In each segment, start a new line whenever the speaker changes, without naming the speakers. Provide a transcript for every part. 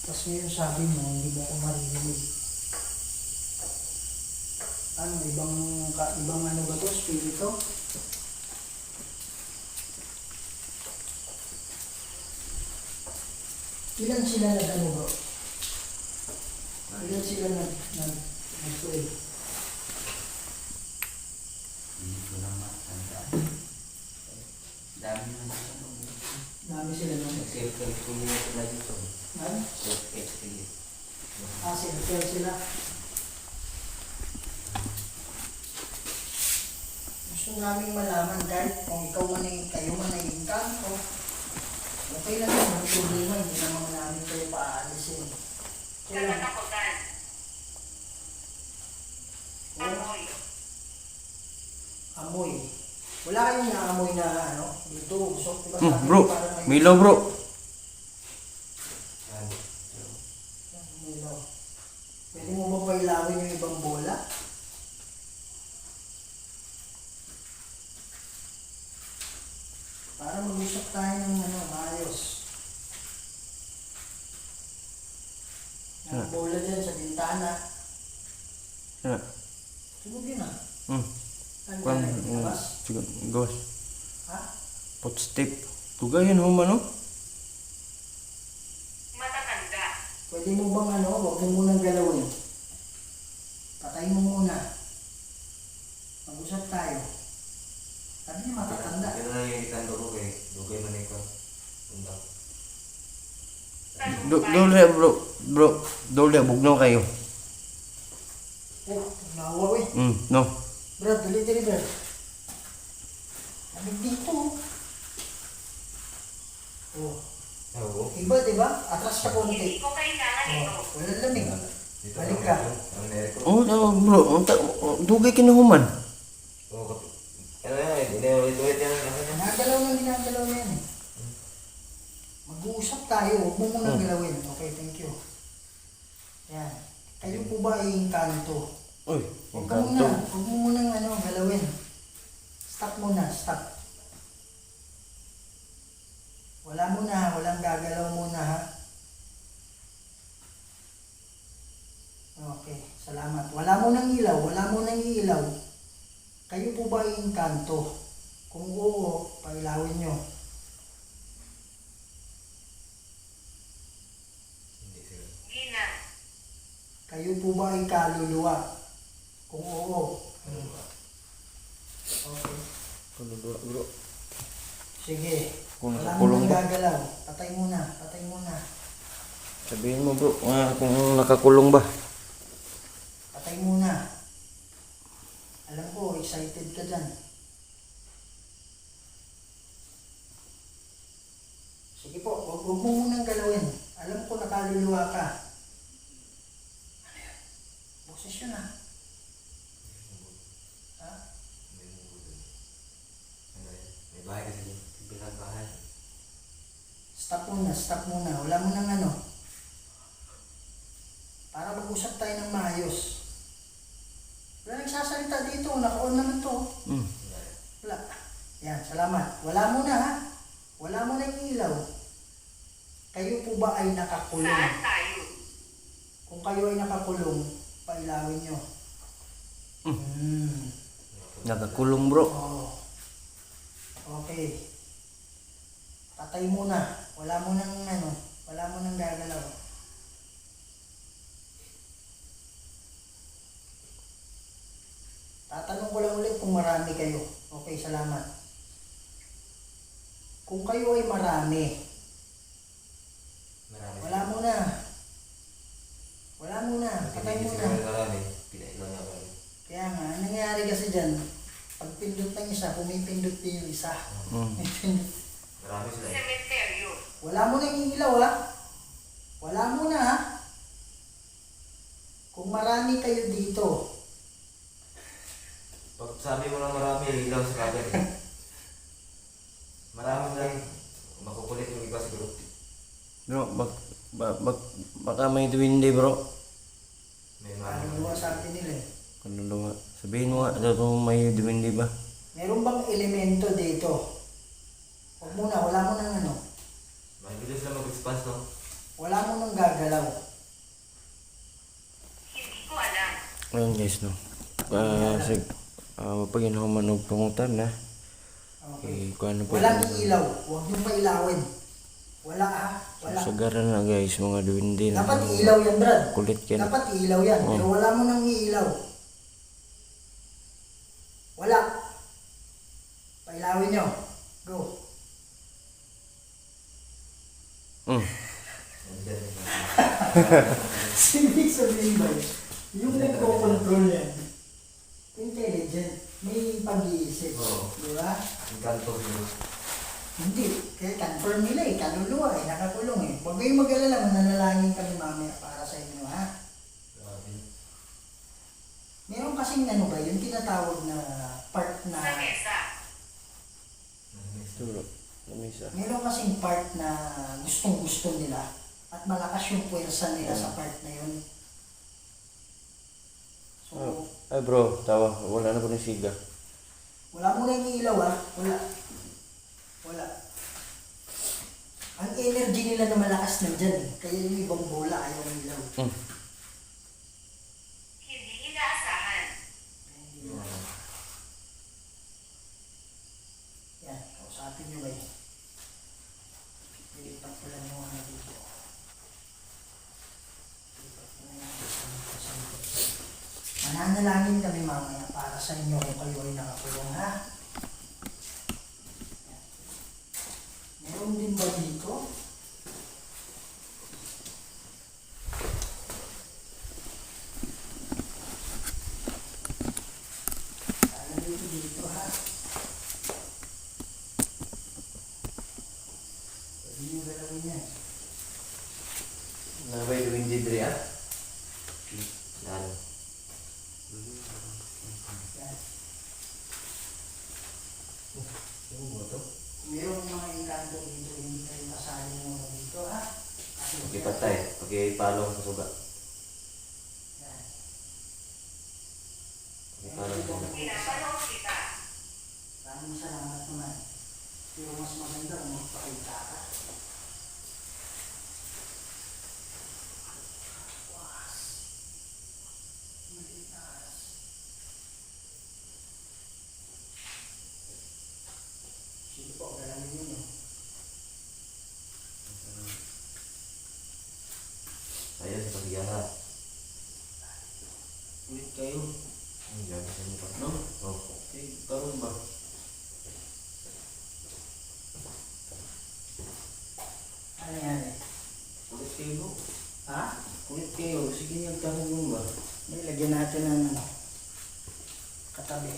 Tapos ngayon sabi mo, hindi mo ako maririnig. Ano, ibang ano ba to? Spirito? Ilan sila nag-ano bro? Ilan sila nag-pray?
Hindi ko na matandaan. Dami na sa
Dami sila nung
Self-experience sila dito.
Ano?
Self-experience.
Self-care sila. Gusto namin malaman kahit kung ikaw man ay kayo man ay engkanto. Okay lang yun, ang problema, hindi naman namin kayo paalisin. Kaya,
Nakatakutan. Amoy.
amoy. Wala kayong naamoy na ano, dito, usok. Diba,
Bro,
parang
Milo bro.
Milaw. Pwede mo ba pailawin yung ibang bola? Para mag-usap tayo ng ano, maayos. Yung bola dyan sa bintana.
Ya.
Sunog yun ah. Ano
Kwan,
yan? Labas?
siguro, gos.
Ha?
Potstep. Tugayan ho man, no?
Matatanda.
Pwede mo bang ano, huwag mo munang galawin. Patay mo muna. Mag-usap tayo. Sabi niya matatanda.
Yun na yung itando ko kay Dugay Maniko. Tunda.
Dole bro. Bro, dole, bugnaw kayo.
Oh, nawa eh.
No.
Brad, dali, Brad. Lamig dito. Oh.
Oo.
Iba, diba? Atras ka konti.
Hindi ko kailangan ito.
Oh, walang lamig.
Dito
Balik ka.
Ang nere ko.
Oh, bro, dugay kinahuman.
Oo, ano yan, ito yan.
Ginagalaw na yan eh. Mag-uusap tayo, huwag mo munang galawin. Okay, thank you. Yan. Kayo po ba ay engkanto?
Uy,
Huwag ka muna, huwag mo munang ano, galawin. Stop muna, stop. Wala muna, walang gagalaw muna ha. Okay, salamat. Wala mo nang ilaw, wala mo nang ilaw. Kayo po ba ay engkanto? Kung oo, pailawin nyo.
Gina.
Kayo po ba ay kaluluwa? Kung oo. Okay.
kaluluwa bro.
Sige.
Kung
Wala mo
nakakulong
nang
ba?
gagalaw. Patay muna, patay muna.
Sabihin mo bro, kung nakakulong ba?
Patay muna. Alam ko, excited ka dyan. Sige po, huwag mo munang galawin. Alam ko nakaluluwa ka. Ano yan? Boses yun ah. Ha?
May bahay kasi dyan. Bilang bahay.
Stop muna. Wala mo nang ano. Para mag-usap tayo ng maayos. Wala nagsasalita dito. Naka-on naman to. Wala. Yan, salamat. Wala mo na ha. Wala mo na yung ilaw. Kayo po ba ay nakakulong?
Saan tayo?
Kung kayo ay nakakulong, pailawin nyo.
Nakakulong bro.
Oo. Okay. Patay muna. Wala mo nang ano, wala mo nang gagalaw. Tatanong ko lang ulit kung marami kayo. Okay, salamat. Kung kayo ay marami,
Marami.
wala muna. Wala muna. Patay
Hindi
muna.
siguro marami. Pinailaw niya ako.
Kaya nga, ang nangyari kasi dyan, pag pindot ng isa, pumipindot din yung isa. Pumipindot.
Marami sila.
Sementeryo.
Wala mo nang ilaw ha. Wala mo na ha. Kung marami kayo dito,
Pag sabi mo lang marami, ilaw sa kagal. Marami lang. Makukulit yung iba siguro.
Bro, baka may duwinde bro.
May
parang luwa sa atin nila eh.
Kaluluwa. Sabihin mo nga, ano may duwinde ba?
Meron bang elemento dito? Huwag muna, wala mo nang ano.
Mabilis lang mag-response, no?
Wala mo nang gagalaw.
Hindi ko alam.
Ayun guys, no. Mapagin ako manog pangutan na.
Okay.
Kung ano po.
Walang ilaw. Huwag niyong mailawin. Wala ha. Wala.
Sagaran na guys, mga duwindi na.
Dapat ilaw yan, Brad.
Kulit ka na.
Dapat ilaw yan.
Oh.
Pero wala mo nang iilaw. Wala. Pailawin nyo. Go. Ibig sabihin ba yun? Yung nagko-control yan, intelligent, may pag-iisip.
Oo.
Di ba?
Ang kanto yun.
Hindi. Kaya confirm nila eh. Kaluluwa eh. Nakakulong eh. Huwag kayong mag-alala. Mananalangin kami mamaya para sa inyo ha.
Grabe.
Meron kasing ano ba, yung tinatawag na part na...
Sa mesa.
Turo. Lamisa.
Meron kasing part na gustong-gusto nila at malakas yung puwersa nila sa part na yun. So,
Ay bro, tawa. Wala na po ng siga.
wala mo na yung ilaw ha. Wala. Wala. Ang energy nila na malakas nandyan eh. Kaya yung ibang bola ayaw ng ilaw.
Hindi inaasahan.
Yan, kausapin nyo ba yun? Ilipat ko lang yung mga dito. Ilipat ko na yung sa likod. Mananalangin kami mamaya para sa inyo kung kayo ay nakakulong ha. Yan. Meron din ba dito? Sana dito ha. Pwede nyo galawin yan.
Nabay duwindi diri ah. Ano?
Yan.
Yung mo to?
Merong mga engkanto dito, hindi kayo kasali muna dito ha. Kasi
Pagkipatay. Pagkipalong sa suga.
Yan.
Pagkipalong sa suga.
Pinapanood kita.
Maraming salamat naman. Pero mas maganda kung magpakita ka. Was. Malitas. Sige po, galangin ninyo.
Ayan sa pagyaha.
Ulit kayo.
Ang gabi sa mukha.
No?
Oh.
Tarong ba?
Ano yan eh?
Ulit kayo bro.
Ha?
Ulit kayo. Sige niyang tanong mo ba?
May lagyan natin ng ano, katabi.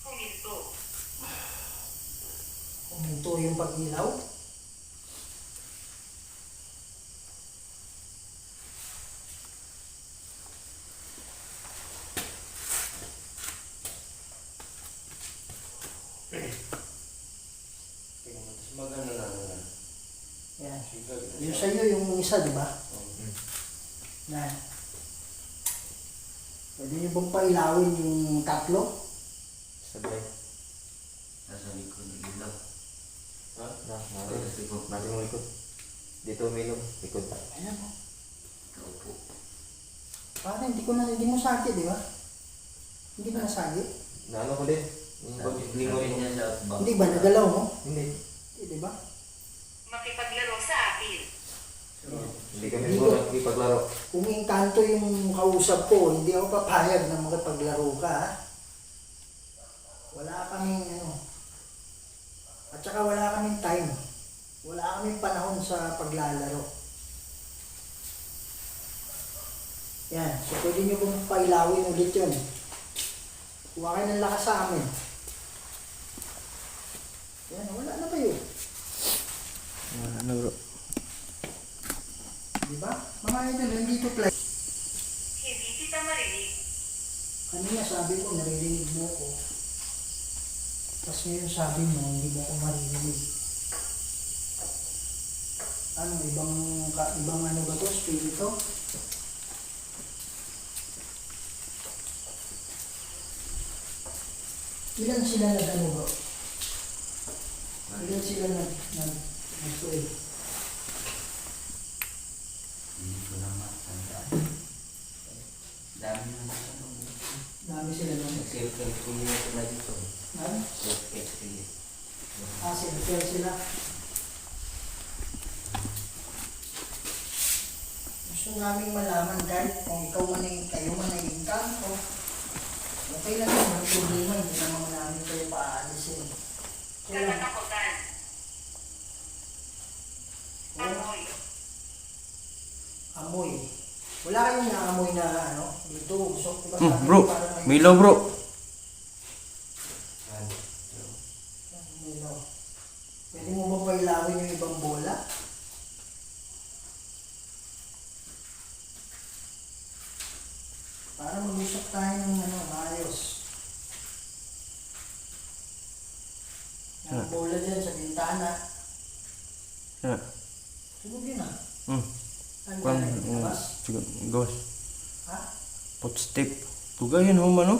Huminto.
Huminto yung pag-ilaw.
Mas maganda na nga.
Yan.
Siga.
Yung sa'yo, yung isa, di ba? Na. Pwede niyo bang pailawin yung tatlo?
Sabay.
Nasa likod ng ilaw.
Ha?
Nasa likod. Nasa mong likod. Dito umilong. Likod pa.
Ayan o.
Kaupo.
Parang hindi mo sakit, di ba? Hindi ba nasagi?
Naano ko din. Yung pag-lingon mo.
Hindi ba nagalaw mo?
Hindi.
Di ba?
Makipaglaro sa akin.
Hindi kami
Hindi
puro
ko-
nakipaglaro.
Kung engkanto yung kausap ko, hindi ako papayag na makipaglaro ka, ha? Wala kaming ano. At saka wala kaming time. Wala kaming panahon sa paglalaro. Yan. So, pwede nyo kong pailawin ulit yun. Kuha kayo ng lakas sa amin. Yan. Wala na ba yun?
Ano bro?
Diba? Mga idol, hindi to play.
Hindi kita marinig.
Kanina sabi ko, naririnig mo ko. Tapos ngayon sabi mo, hindi mo ko maririnig. Ano, ibang ano ba to? Spirito? Ilan sila nag-ano bro? Ilan sila nag naming malaman kahit kung ikaw man ay, kayo man ay engkanto. Okay lang yun, walang problema, hindi naman namin kayo paalisin. Kaya,
Katatakutan. Amoy.
amoy. Wala kayong naamoy na ano, dito, usok. Diba
Bro, Milo bro.
Yan.
Milo. Pwede mo ba pailawin yung ibang bola? Para mag-usap tayo ng ano, maayos. Yung bola dyan sa bintana.
Ya.
Sunugin na. Ang
Kwan,
galing, labas?
siguro, gawas.
Ha?
Footstep. Tugayan ho man, no?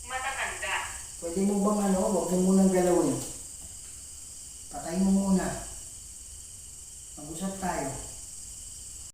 Matatanda.
Pwede mo bang ano, huwag mo munang galawin. Patay mo muna. Mag-usap tayo.